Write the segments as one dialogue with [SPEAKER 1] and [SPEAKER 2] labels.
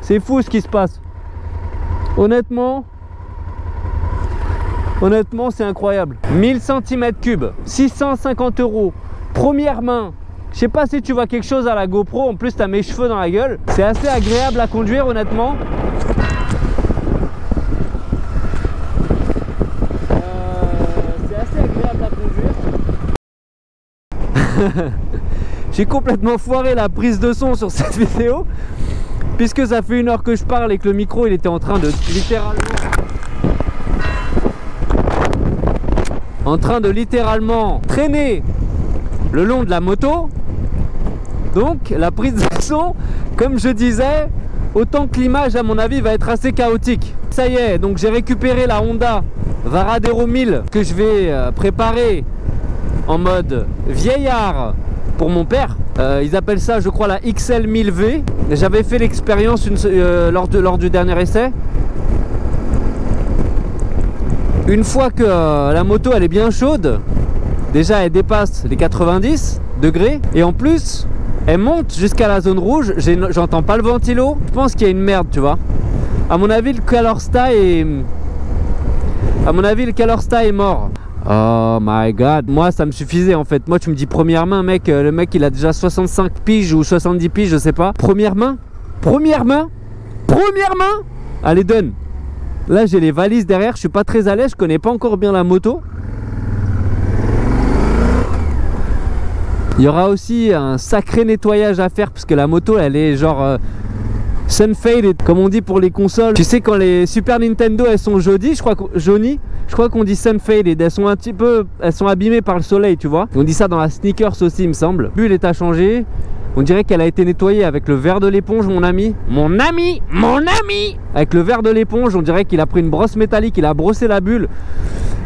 [SPEAKER 1] C'est fou ce qui se passe. Honnêtement, c'est incroyable. 1000 cm3, 650 €. Première main. Je sais pas si tu vois quelque chose à la GoPro. En plus, tu as mes cheveux dans la gueule. C'est assez agréable à conduire, honnêtement. C'est assez agréable à conduire. J'ai complètement foiré la prise de son sur cette vidéo. Puisque ça fait 1 heure que je parle et que le micro il était en train de littéralement traîner le long de la moto. Donc la prise de son, comme je disais, autant que l'image à mon avis va être assez chaotique. Ça y est, donc j'ai récupéré la Honda Varadero 1000 que je vais préparer en mode vieillard pour mon père. Ils appellent ça, je crois, la XL 1000V. J'avais fait l'expérience lors du dernier essai. Une fois que la moto elle est bien chaude, déjà elle dépasse les 90 degrés et en plus elle monte jusqu'à la zone rouge. J'entends pas le ventilo. Je pense qu'il y a une merde, tu vois. À mon avis, le Calorsta est mort. Oh my god, moi ça me suffisait en fait. Moi tu me dis première main, mec, le mec il a déjà 65 piges ou 70 piges, je sais pas. Première main. Allez, donne. Là j'ai les valises derrière, je suis pas très à l'aise, je connais pas encore bien la moto. Il y aura aussi un sacré nettoyage à faire parce que la moto elle est genre sun faded comme on dit pour les consoles. Tu sais quand les Super Nintendo elles sont jaunies, je crois qu'on dit sun faded, elles sont abîmées par le soleil, tu vois. On dit ça dans la sneakers aussi il me semble. La bulle est à changer. On dirait qu'elle a été nettoyée avec le verre de l'éponge, mon ami. Avec le verre de l'éponge, on dirait qu'il a pris une brosse métallique, il a brossé la bulle.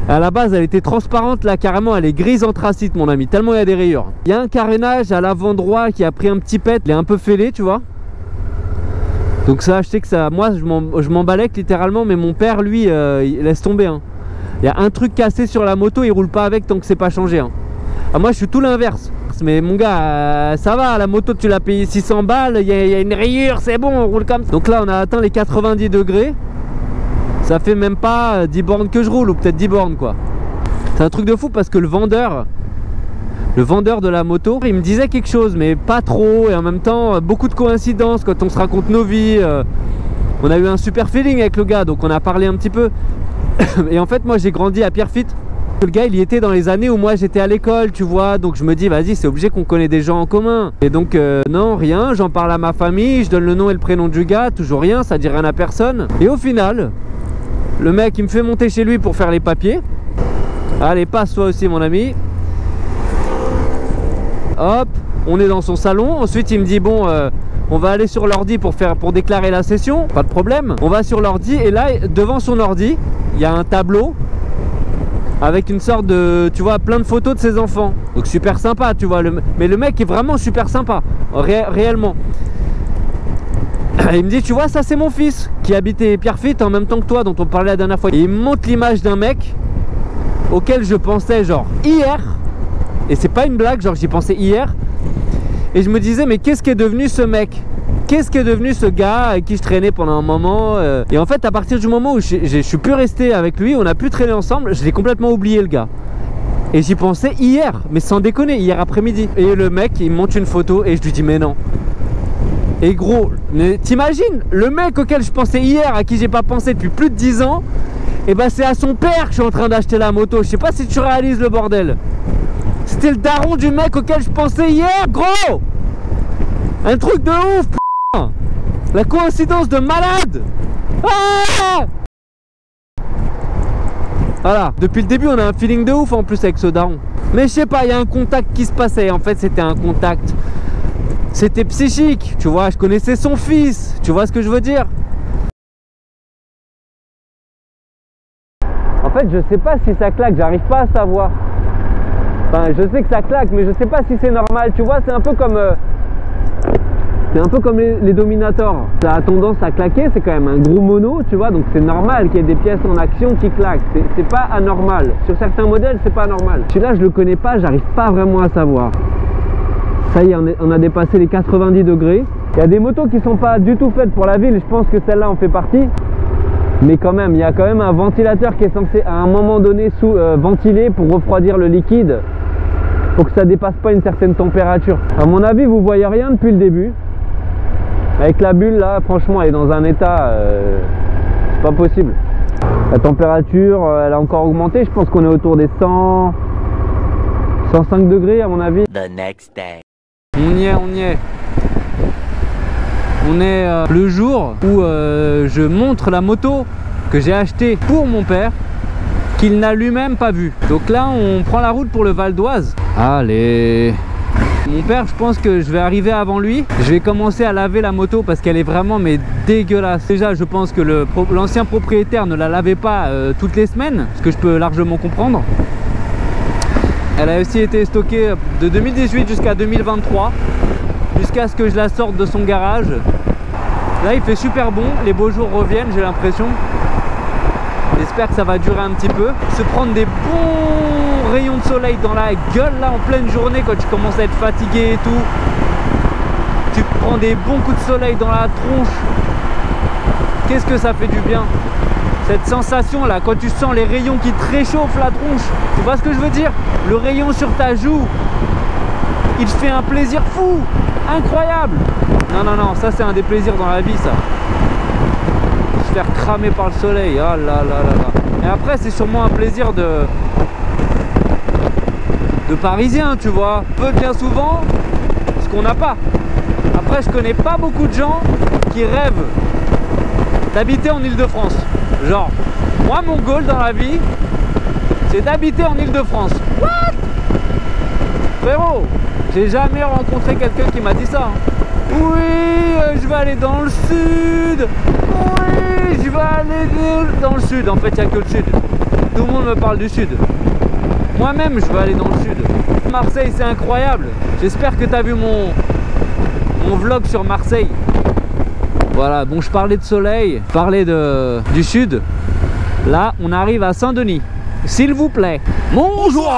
[SPEAKER 1] À la base elle était transparente, là carrément elle est grise anthracite, mon ami, tellement il y a des rayures. Il y a un carénage à l'avant droit qui a pris un petit pet, il est un peu fêlé, tu vois. Donc ça, je sais que ça, moi je m'emballais littéralement, mais mon père lui il laisse tomber hein. Il y a un truc cassé sur la moto, il roule pas avec tant que c'est pas changé hein. Ah, moi je suis tout l'inverse. Mais mon gars, ça va, la moto tu l'as payé 600 balles, il y a une rayure, c'est bon, on roule comme ça. Donc là on a atteint les 90 degrés. Ça fait même pas 10 bornes que je roule, ou peut-être 10 bornes quoi. C'est un truc de fou parce que le vendeur de la moto, il me disait quelque chose mais pas trop. Et en même temps beaucoup de coïncidences quand on se raconte nos vies. On a eu un super feeling avec le gars, donc on a parlé un petit peu. Et en fait moi j'ai grandi à Pierrefitte. Le gars il y était dans les années où moi j'étais à l'école, tu vois. Donc je me dis vas-y, c'est obligé qu'on connaît des gens en commun. Et donc non, rien, j'en parle à ma famille, je donne le nom et le prénom du gars, toujours rien, ça dit rien à personne. Et au final, le mec il me fait monter chez lui pour faire les papiers. Allez, passe toi aussi mon ami. Hop, on est dans son salon. Ensuite il me dit bon on va aller sur l'ordi pour déclarer la session. Pas de problème. On va sur l'ordi et là devant son ordi il y a un tableau avec une sorte de, tu vois, plein de photos de ses enfants. Donc super sympa, tu vois. Mais le mec est vraiment super sympa, réellement. Il me dit, tu vois, ça c'est mon fils qui habitait Pierrefitte en même temps que toi, dont on parlait la dernière fois. Et il me montre l'image d'un mec auquel je pensais genre hier. Et c'est pas une blague, genre j'y pensais hier. Et je me disais, mais qu'est-ce qui est devenu ce mec? Qu'est-ce qui est devenu ce gars avec qui je traînais pendant un moment Et en fait à partir du moment où je suis plus resté avec lui, on a pu traîner ensemble, je l'ai complètement oublié le gars. Et j'y pensais hier, mais sans déconner, hier après-midi. Et le mec il me montre une photo et je lui dis mais non. Et gros, t'imagines, le mec auquel je pensais hier, à qui j'ai pas pensé depuis plus de 10 ans, et ben c'est à son père que je suis en train d'acheter la moto. Je sais pas si tu réalises le bordel. C'était le daron du mec auquel je pensais hier, gros. Un truc de ouf. La coïncidence de malade. Ah, voilà, depuis le début on a un feeling de ouf en plus avec ce daron. Mais je sais pas, il y a un contact qui se passait. En fait c'était un contact, c'était psychique, tu vois. Je connaissais son fils, tu vois ce que je veux dire. En fait je sais pas si ça claque, j'arrive pas à savoir. Enfin je sais que ça claque mais je sais pas si c'est normal, tu vois. C'est un peu comme les Dominators. Ça a tendance à claquer, c'est quand même un gros mono, tu vois, donc c'est normal qu'il y ait des pièces en action qui claquent. C'est pas anormal. Sur certains modèles, c'est pas anormal. Celui-là, je le connais pas, j'arrive pas vraiment à savoir. Ça y est, on a dépassé les 90 degrés. Il y a des motos qui sont pas du tout faites pour la ville, je pense que celle-là en fait partie. Mais quand même, il y a quand même un ventilateur qui est censé à un moment donné ventiler pour refroidir le liquide, pour que ça dépasse pas une certaine température. À mon avis, vous voyez rien depuis le début. Avec la bulle là, franchement, elle est dans un état, c'est pas possible. La température, elle a encore augmenté. Je pense qu'on est autour des 105 degrés à mon avis.
[SPEAKER 2] The next day.
[SPEAKER 1] On y est, on y est. On est le jour où je montre la moto que j'ai achetée pour mon père, qu'il n'a lui-même pas vue. Donc là, on prend la route pour le Val d'Oise. Allez. Mon père, je pense que je vais arriver avant lui. Je vais commencer à laver la moto parce qu'elle est vraiment dégueulasse. Déjà, je pense que l'ancien propriétaire ne la lavait pas toutes les semaines, ce que je peux largement comprendre. Elle a aussi été stockée de 2018 jusqu'à 2023, jusqu'à ce que je la sorte de son garage. Là, il fait super bon, les beaux jours reviennent, j'ai l'impression. J'espère que ça va durer un petit peu. Se prendre des bons rayons de soleil dans la gueule là en pleine journée quand tu commences à être fatigué et tout. Tu prends des bons coups de soleil dans la tronche. Qu'est-ce que ça fait du bien. Cette sensation là, quand tu sens les rayons qui te réchauffent la tronche. Tu vois ce que je veux dire? Le rayon sur ta joue, il te fait un plaisir fou, incroyable. Non, non, non, ça c'est un des plaisirs dans la vie ça. Se faire cramer par le soleil, oh là là là là. Et après c'est sûrement un plaisir de parisien, tu vois. On veut bien souvent ce qu'on n'a pas. Après je connais pas beaucoup de gens qui rêvent d'habiter en Île-de-France. Genre, moi mon goal dans la vie, c'est d'habiter en Île-de-France. What? Frérot, j'ai jamais rencontré quelqu'un qui m'a dit ça. Oui, je vais aller dans le sud. Oui, je vais aller dans le sud. En fait, il n'y a que le sud. Tout le monde me parle du sud. Moi-même, je vais aller dans le sud. Marseille, c'est incroyable. J'espère que tu as vu mon vlog sur Marseille. Voilà, bon, je parlais de soleil, je parlais du sud. Là, on arrive à Saint-Denis. S'il vous plaît. Bonjour,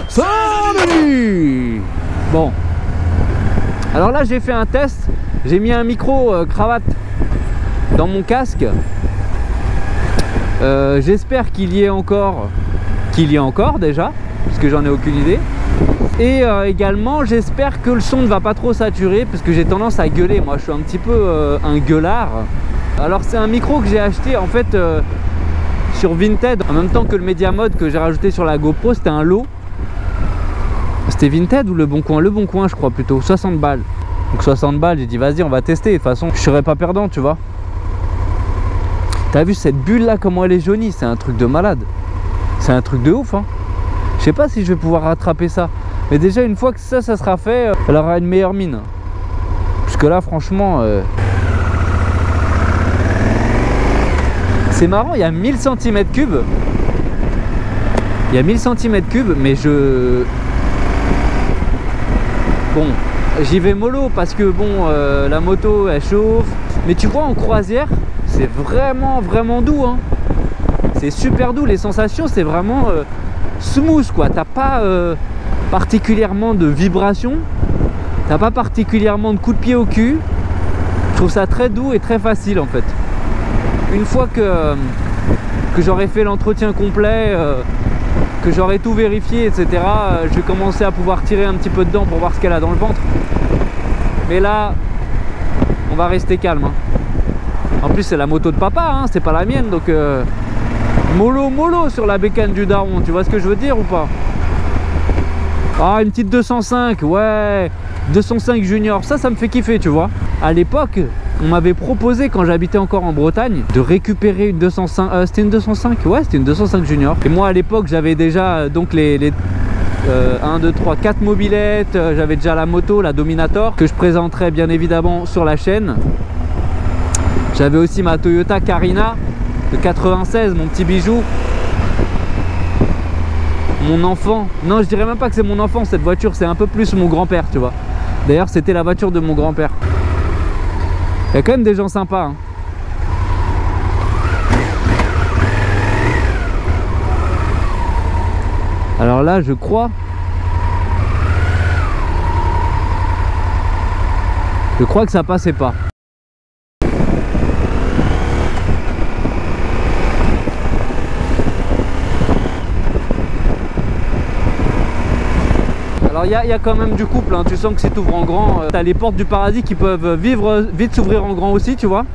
[SPEAKER 1] Saint-Denis. Bon. Alors là, j'ai fait un test. J'ai mis un micro cravate dans mon casque. J'espère qu'il y ait encore déjà, parce que j'en ai aucune idée. Et également, j'espère que le son ne va pas trop saturer, parce que j'ai tendance à gueuler. Moi, je suis un petit peu un gueulard. Alors, c'est un micro que j'ai acheté en fait sur Vinted, en même temps que le Mediamod que j'ai rajouté sur la GoPro. C'était un lot. C'était Vinted ou Le Bon Coin? Le Bon Coin, je crois plutôt. 60 balles. Donc 60 balles, j'ai dit vas-y, on va tester. De toute façon, je serais pas perdant, tu vois. T'as vu cette bulle là, comment elle est jaunie? C'est un truc de malade. C'est un truc de ouf, hein. Je sais pas si je vais pouvoir rattraper ça. Mais déjà, une fois que ça sera fait, elle aura une meilleure mine. Parce que là, franchement... C'est marrant, il y a 1000 cm3. Il y a 1000 cm3, mais bon, j'y vais mollo parce que bon, la moto elle chauffe. Mais tu vois, en croisière, c'est vraiment doux, hein. C'est super doux, les sensations, c'est vraiment smooth quoi. T'as pas particulièrement de vibrations, t'as pas particulièrement de coups de pied au cul. Je trouve ça très doux et très facile en fait. Une fois que j'aurai fait l'entretien complet, que j'aurai tout vérifié, etc., je vais commencer à pouvoir tirer un petit peu dedans pour voir ce qu'elle a dans le ventre. Mais là, on va rester calme, hein. En plus, c'est la moto de papa, hein, c'est pas la mienne, donc mollo sur la bécane du daron, tu vois ce que je veux dire ou pas? Ah, une petite 205, ouais, 205 Junior, ça me fait kiffer, tu vois. À l'époque, on m'avait proposé, quand j'habitais encore en Bretagne, de récupérer une 205, c'était une 205, ouais, c'était une 205 Junior. Et moi, à l'époque, j'avais déjà donc les 1, 2, 3, 4 mobilettes, j'avais déjà la moto, la Dominator, que je présenterai bien évidemment sur la chaîne. J'avais aussi ma Toyota Carina de 96, mon petit bijou. Mon enfant, non, je dirais même pas que c'est mon enfant cette voiture, c'est un peu plus mon grand-père, tu vois. D'ailleurs, c'était la voiture de mon grand-père. Il y a quand même des gens sympas, hein. Alors là, je crois Je crois que ça passait pas. Alors il y a quand même du couple, hein. Tu sens que c'est ouvre en grand. T'as les portes du paradis qui peuvent vite s'ouvrir en grand aussi, tu vois.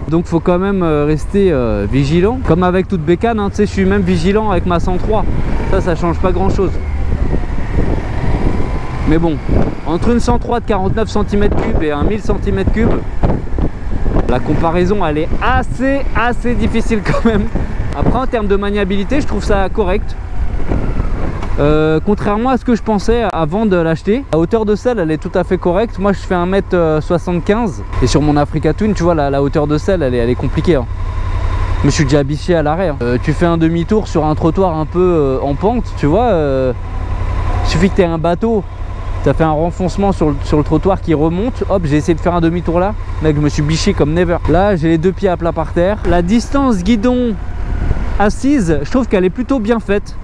[SPEAKER 1] Donc faut quand même rester vigilant. Comme avec toute bécane, hein, tu sais, je suis même vigilant avec ma 103. Ça change pas grand chose. Mais bon, entre une 103 de 49 cm3 et un 1000 cm3, la comparaison elle est assez difficile quand même. Après en termes de maniabilité, je trouve ça correct. Contrairement à ce que je pensais avant de l'acheter, la hauteur de selle elle est tout à fait correcte. Moi je fais 1m75 et sur mon Africa Twin, tu vois, la hauteur de selle elle est compliquée, hein. Je me suis déjà biché à l'arrêt, hein. Tu fais un demi-tour sur un trottoir un peu en pente, tu vois, il suffit que tu aies un bateau, tu as fait un renfoncement sur le trottoir qui remonte, hop, j'ai essayé de faire un demi-tour là, mec, je me suis biché comme never. Là j'ai les deux pieds à plat par terre. La distance guidon assise, je trouve qu'elle est plutôt bien faite.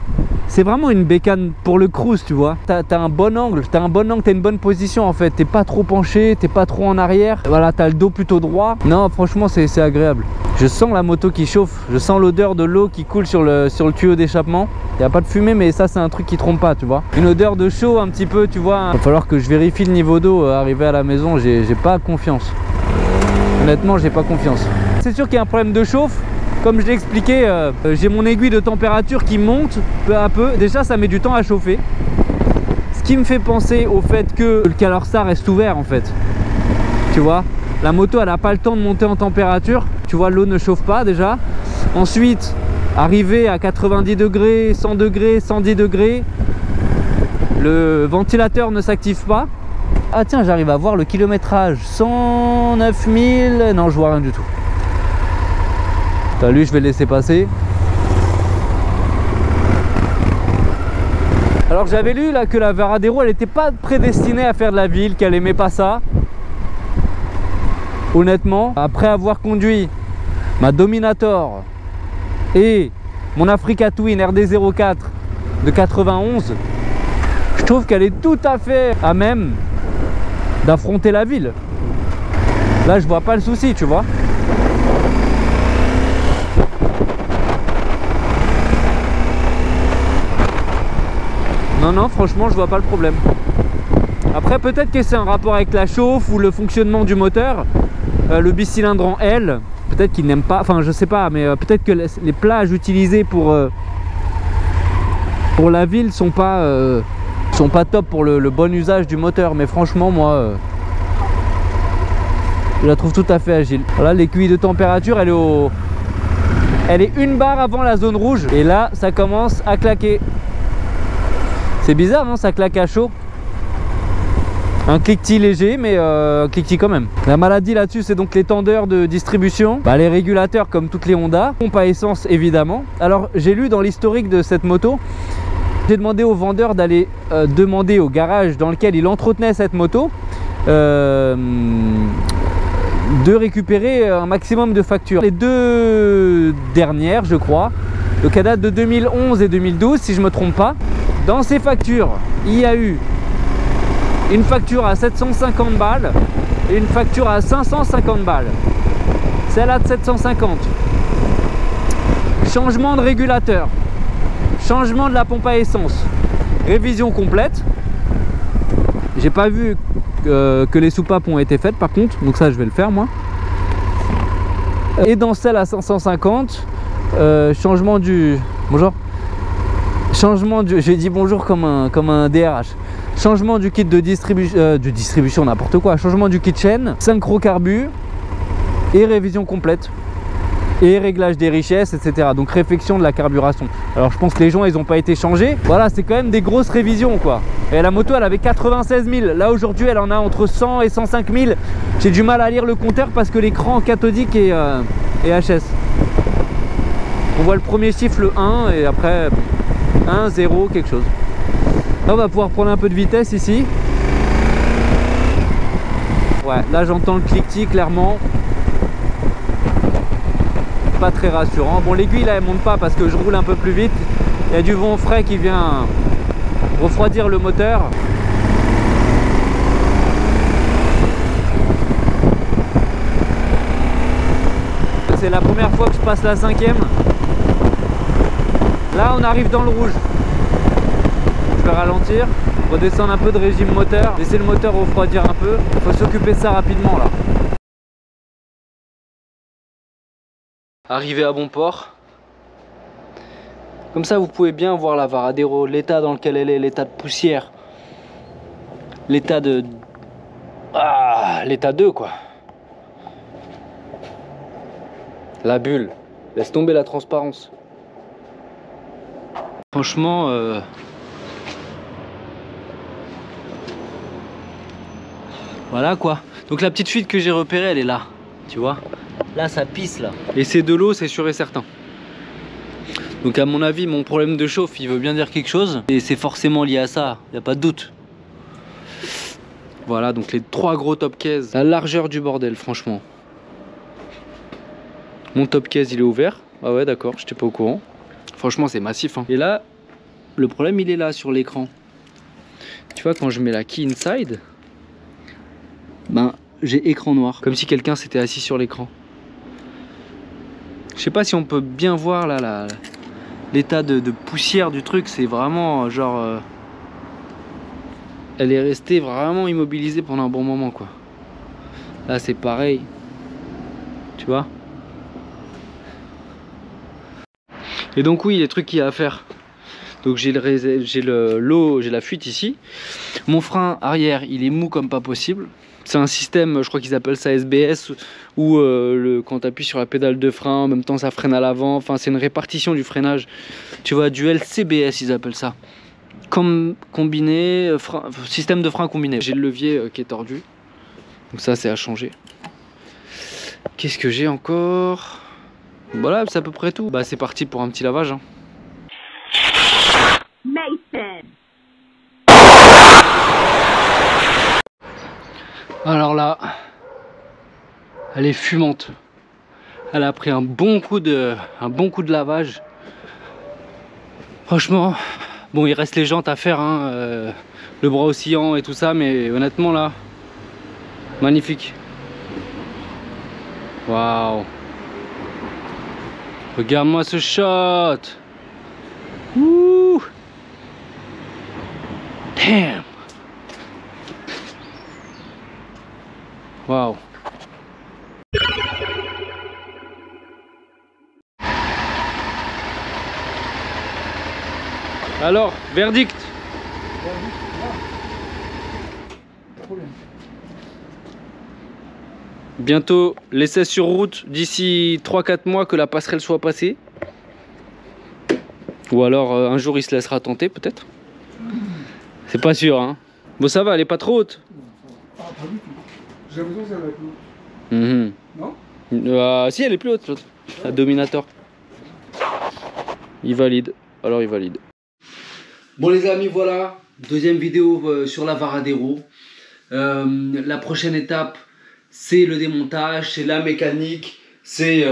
[SPEAKER 1] C'est vraiment une bécane pour le cruise, tu vois. T'as un bon angle, t'as une bonne position en fait. T'es pas trop penché, t'es pas trop en arrière. Voilà, t'as le dos plutôt droit. Non, franchement, c'est agréable. Je sens la moto qui chauffe. Je sens l'odeur de l'eau qui coule sur le tuyau d'échappement. Il n'y a pas de fumée, mais ça, c'est un truc qui trompe pas, tu vois. Une odeur de chaud un petit peu, tu vois. Il va falloir que je vérifie le niveau d'eau arrivé à la maison. J'ai pas confiance. Honnêtement, j'ai pas confiance. C'est sûr qu'il y a un problème de chauffe. Comme je l'ai expliqué, j'ai mon aiguille de température qui monte peu à peu. Déjà, ça met du temps à chauffer. Ce qui me fait penser au fait que le calorstar reste ouvert en fait. Tu vois, la moto, elle n'a pas le temps de monter en température. Tu vois, l'eau ne chauffe pas déjà. Ensuite, arrivé à 90 degrés, 100 degrés, 110 degrés, le ventilateur ne s'active pas. Ah tiens, j'arrive à voir le kilométrage. 109 000... Non, je vois rien du tout. Lui, je vais le laisser passer. Alors j'avais lu là que la Varadero elle n'était pas prédestinée à faire de la ville, qu'elle aimait pas ça. Honnêtement, après avoir conduit ma Dominator et mon Africa Twin RD04 de 91, je trouve qu'elle est tout à fait à même d'affronter la ville. Là je vois pas le souci, tu vois. Non, franchement, je vois pas le problème. Après, peut-être que c'est un rapport avec la chauffe ou le fonctionnement du moteur. Le bicylindre en L, peut-être qu'il n'aime pas, enfin, je sais pas, mais peut-être que les plages utilisées pour la ville sont pas top pour le bon usage du moteur. Mais franchement, moi, je la trouve tout à fait agile. Voilà, l'aiguille de température, elle est une barre avant la zone rouge. Et là, ça commence à claquer. C'est bizarre, hein, ça claque à chaud. Un cliquetis léger, mais cliquetis quand même. La maladie là-dessus, c'est donc les tendeurs de distribution. Les régulateurs comme toutes les Honda. Pompe à essence, évidemment. Alors, j'ai lu dans l'historique de cette moto, j'ai demandé au vendeur d'aller demander au garage dans lequel il entretenait cette moto de récupérer un maximum de factures. Les deux dernières, je crois, donc elles datent de 2011 et 2012, si je ne me trompe pas. Dans ces factures, il y a eu une facture à 750 balles et une facture à 550 balles. Celle-là de 750. Changement de régulateur. Changement de la pompe à essence. Révision complète. J'ai pas vu que les soupapes ont été faites par contre. Donc ça, je vais le faire moi. Et dans celle à 550, changement du... Bonjour. Changement du... J'ai dit bonjour comme un DRH. Changement du kit de distribution, n'importe quoi. Changement du kit chaîne, synchro carbu et révision complète. Et réglage des richesses, etc. Donc réfection de la carburation. Alors je pense que les joints, ils n'ont pas été changés. Voilà, c'est quand même des grosses révisions, quoi. Et la moto, elle avait 96 000. Là, aujourd'hui, elle en a entre 100 et 105 000. J'ai du mal à lire le compteur parce que l'écran cathodique est HS. On voit le premier chiffre, le 1, et après 1, 0, quelque chose. Là, on va pouvoir prendre un peu de vitesse ici. Ouais, là, j'entends le cliquetis, clairement. Pas très rassurant. Bon, l'aiguille là elle monte pas parce que je roule un peu plus vite. Il y a du vent frais qui vient refroidir le moteur. c'est la première fois que je passe la 5e. Là on arrive dans le rouge. Je vais ralentir, redescendre un peu de régime moteur, laisser le moteur refroidir un peu. Il faut s'occuper de ça rapidement là. Arrivé à bon port. Comme ça vous pouvez bien voir la Varadero, l'état dans lequel elle est, l'état de poussière. L'état de... Ah, l'état 2 quoi. La bulle. Laisse tomber la transparence. Franchement... Voilà quoi. Donc la petite fuite que j'ai repérée, elle est là. Tu vois? Là ça pisse là. Et c'est de l'eau, c'est sûr et certain. Donc à mon avis, mon problème de chauffe, il veut bien dire quelque chose. Et c'est forcément lié à ça, il n'y a pas de doute. Voilà, donc les 3 gros top case. La largeur du bordel, franchement. Mon top case, il est ouvert. Ah ouais, d'accord, j'étais pas au courant. Franchement, c'est massif. Hein. Et là, le problème, il est là, sur l'écran. Tu vois, quand je mets la key inside, ben, j'ai écran noir. Comme si quelqu'un s'était assis sur l'écran. Je sais pas si on peut bien voir là l'état de poussière du truc. C'est vraiment genre... elle est restée vraiment immobilisée pendant un bon moment quoi. Là c'est pareil. Tu vois. Et donc oui, les trucs qu'il y a à faire. Donc j'ai la fuite ici. Mon frein arrière, il est mou comme pas possible. C'est un système, je crois qu'ils appellent ça SBS, où quand tu appuies sur la pédale de frein, en même temps ça freine à l'avant. Enfin, c'est une répartition du freinage. Tu vois, du LCBS, ils appellent ça. Comme combiné, système de frein combiné. J'ai le levier qui est tordu. Donc ça, c'est à changer. Qu'est-ce que j'ai encore? Voilà, c'est à peu près tout. Bah, c'est parti pour un petit lavage. Hein. Alors là, elle est fumante. Elle a pris un bon coup de lavage. Franchement, bon, il reste les jantes à faire, hein, le bras oscillant et tout ça, mais honnêtement là, magnifique. Waouh! Regarde-moi ce shot! Ouh! Damn! Waouh! Alors, verdict? Bientôt l'essai sur route, d'ici 3-4 mois que la passerelle soit passée. Ou alors un jour il se laissera tenter peut-être. C'est pas sûr hein. Bon ça va, elle est pas trop haute.
[SPEAKER 2] Ah pas du tout. J'ai l'impression que ça va être haute. Non?
[SPEAKER 1] Si elle est plus haute l'autre. La Dominator. Il valide. Alors il valide. Bon les amis, voilà. Deuxième vidéo sur la Varadero. La prochaine étape, c'est le démontage, c'est la mécanique, c'est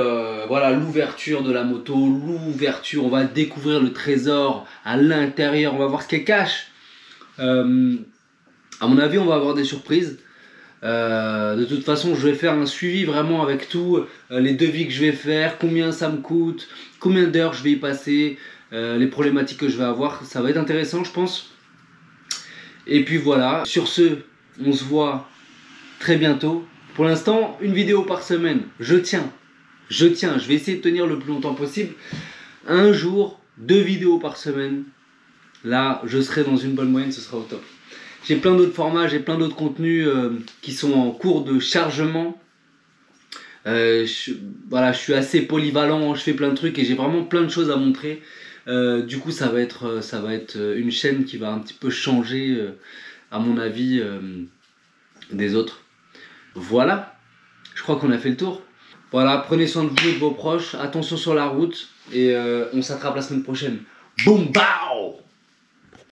[SPEAKER 1] voilà, l'ouverture de la moto, l'ouverture, on va découvrir le trésor à l'intérieur, on va voir ce qu'elle cache. À mon avis, on va avoir des surprises. De toute façon, je vais faire un suivi vraiment avec tout, les devis que je vais faire, combien ça me coûte, combien d'heures je vais y passer, les problématiques que je vais avoir. Ça va être intéressant, je pense. Et puis voilà, sur ce, on se voit très bientôt. Pour l'instant, une vidéo par semaine. Je tiens. Je vais essayer de tenir le plus longtemps possible. Un jour, 2 vidéos par semaine. Là, je serai dans une bonne moyenne, ce sera au top. J'ai plein d'autres formats, j'ai plein d'autres contenus qui sont en cours de chargement. Voilà, je suis assez polyvalent, je fais plein de trucs et j'ai vraiment plein de choses à montrer. Du coup, ça va être une chaîne qui va un petit peu changer, à mon avis, des autres. Voilà, je crois qu'on a fait le tour. Voilà, prenez soin de vous et de vos proches, attention sur la route et on s'attrape la semaine prochaine. Boum, bao!